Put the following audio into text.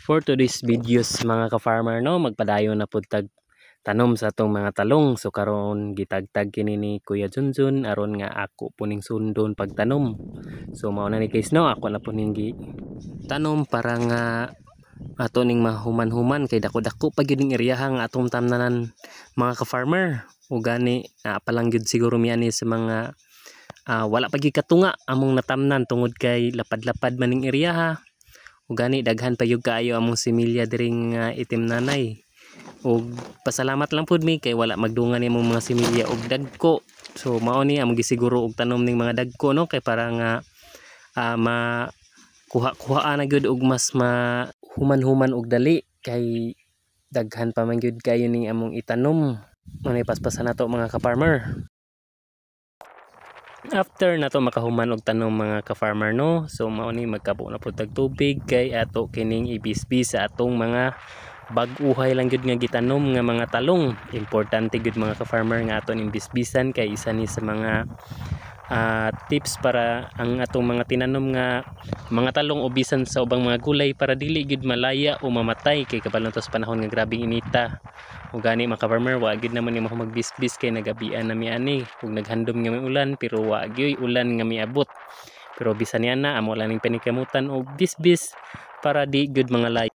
For today's videos mga ka-farmer no, magpadayon na pud tag tanom sa atong mga talong. So karon gitagtag kini ni Kuya Junjun aron nga ako puning sundon pagtanom. So mao na ni guys no, ako na puning tanom para nga ato ning mahuman-human kay dako-dako pa gyud ning area nga atong tamnanan mga ka-farmer. Ug gani pa lang gyud siguro miani sa mga wala pa gyud katunga among natamnan tungod kay lapad-lapad man ning area ha. Ug gani daghan pa yung kaayo among similya diring itim nanay. Ug pasalamat lang pud mi kay wala magdungan ni among mga similya og dagko. So mao ni among gisiguro og tanom ning mga dagko no, kay para nga kuha na gyud og mas human-human og dali kay daghan pa man gyud kayo ning among itanom. Manay paspasan nato mga ka-farmer. After nato makahuman og tanom mga ka-farmer no, so mao ni magkapo na pud tag tubig kay ato kining ibisbis sa atong mga bag-uhay lang gyud nga gitanom nga mga talong. Importante gyud mga ka-farmer nga aton imbisbisan kay isa ni sa mga tips para ang atong mga tinanom nga mga talong o bisan sa ubang mga gulay para dili gyud malaya o mamatay kay kabalon sa panahon nga grabing inita. Ug gani mga ka-farmer wa gyud naman ni magbisbis kay nagabian na mi ani ug naghandom nga may ulan pero wa gyud ulan nga miabot. Pero bisan niya na amo lang ning panikamutan og bisbis para di gyud mga layo.